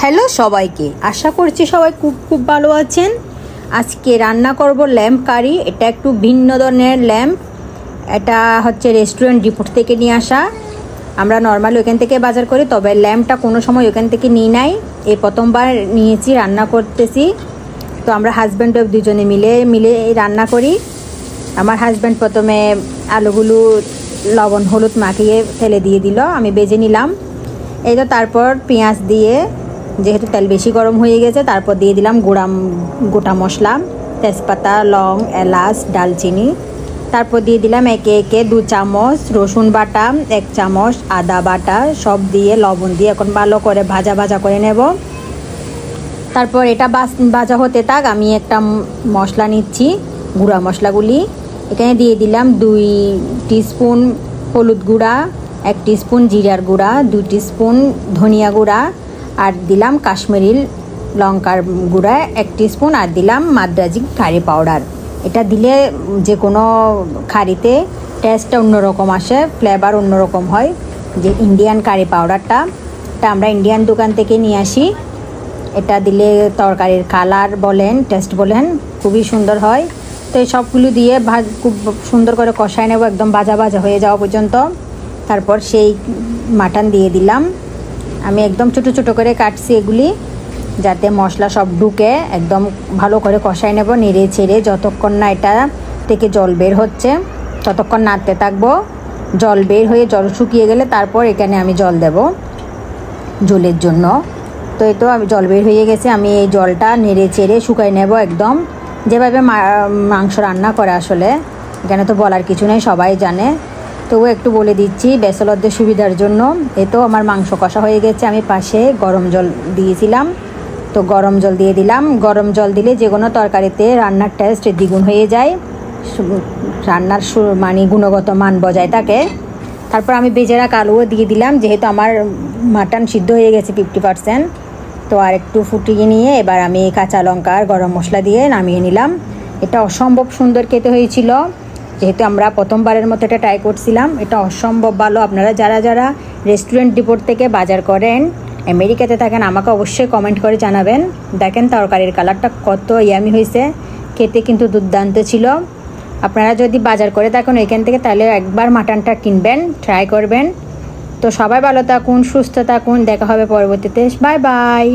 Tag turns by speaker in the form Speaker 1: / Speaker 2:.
Speaker 1: Hello সবাইকে, আশা করছি সবাই খুব খুব ভালো আছেন। আজকে রান্না করব ল্যাম্প কারি। এটা একটু ভিন্ন ধরনের ল্যাম্প। এটা হচ্ছে রেস্টুরেন্ট ডিপোর্ট থেকে নিয়ে আসা। আমরা নর্মালি ওখান থেকে বাজার করি, তবে ল্যাম্পটা কোনো সময় ওখান থেকে নিই নাই, এই প্রথমবার নিয়েছি, রান্না করতেছি। তো আমরা হাজব্যান্ড ওয়াইফ দুজনে মিলে রান্না করি। আমার হাজব্যান্ড প্রথমে আলুগুলো লবণ হলুদ মাখিয়ে ফেলে দিয়ে দিল, আমি বেজে নিলাম। এই তো তারপর পেঁয়াজ দিয়ে, যেহেতু তেল বেশি গরম হয়ে গেছে, তারপর দিয়ে দিলাম গোটা মশলা, তেজপাতা, লং, এলাচ, ডালচিনি। তারপর দিয়ে দিলাম একে একে 2 চামচ রসুন বাটা, 1 চামচ আদা বাটা, সব দিয়ে লবণ দিয়ে এখন ভালো করে ভাজা করে নেব। তারপর এটা ভাজা হতে থাক, আমি একটা মশলা নিচ্ছি, গুঁড়া মশলাগুলি। এখানে দিয়ে দিলাম 2 টিস্পুন হলুদ গুঁড়া, 1 টিস্পুন জিরার গুঁড়া, 2 টিস্পুন ধনিয়া গুঁড়া, আর দিলাম কাশ্মীরি লঙ্কার গুঁড়া 1 টিস্পুন, আর দিলাম মাদ্রাজি কারি পাউডার। এটা দিলে যে কোনো কারিতে টেস্টটা অন্যরকম আসে, ফ্লেভার অন্যরকম হয়। যে ইন্ডিয়ান কারি পাউডারটা, এটা আমরা ইন্ডিয়ান দোকান থেকে নিয়ে আসি। এটা দিলে তরকারির কালার বলেন, টেস্ট বলেন, খুবই সুন্দর হয়। তো এই সবগুলো দিয়ে খুব সুন্দর করে কষায় নেব, একদম ভাজা হয়ে যাওয়া পর্যন্ত। তারপর সেই মাটন দিয়ে দিলাম। আমি একদম ছোটো করে কাটছি এগুলি, যাতে মশলা সব ঢুকে একদম ভালো করে কষায় নেব, নেড়ে ছেড়ে যতক্ষণ না এটা থেকে জল বের হচ্ছে ততক্ষণ নাড়তে থাকবো। জল বের হয়ে জল শুকিয়ে গেলে তারপর এখানে আমি জল দেব ঝোলের জন্য। তো এই তো আমি জল বের হয়ে গেছে, আমি এই জলটা নেড়ে চেড়ে শুকাই নেব একদম, যেভাবে মাংস রান্না করে। আসলে এখানে তো বলার কিছু নেই, সবাই জানে, তবু একটু বলে দিচ্ছি ব্যাচেলরদের সুবিধার জন্য। এ তো আমার মাংস কষা হয়ে গেছে, আমি পাশে গরম জল দিয়েছিলাম, তো গরম জল দিয়ে দিলাম। গরম জল দিলে যে কোনো তরকারিতে রান্নার টেস্ট দ্বিগুণ হয়ে যায়, রান্নার মানে গুণগত মান বজায় থাকে। তারপর আমি ভেজে রাখা আলুও দিয়ে দিলাম, যেহেতু আমার মাটন সিদ্ধ হয়ে গেছে 50%। তো আর একটু ফুটিয়ে নিয়ে এবার আমি কাঁচা লঙ্কা আর গরম মশলা দিয়ে নামিয়ে নিলাম। এটা অসম্ভব সুন্দর খেতে হয়েছিল, যেহেতু আমরা প্রথমবারের মতো এটা ট্রাই করছিলাম। এটা অসম্ভব ভালো। আপনারা যারা রেস্টুরেন্ট ডিপোর্ট থেকে বাজার করেন, আমেরিকাতে থাকেন, আমাকে অবশ্যই কমেন্ট করে জানাবেন। দেখেন তরকারির কালারটা কত ইয়ামি হয়েছে, খেতে কিন্তু দুর্দান্ত ছিল। আপনারা যদি বাজার করে থাকেন এখান থেকে, তাহলে একবার মাটনটা কিনবেন, ট্রাই করবেন। তো সবাই ভালো থাকুন, সুস্থ থাকুন, দেখা হবে পরবর্তীতে। Bye bye.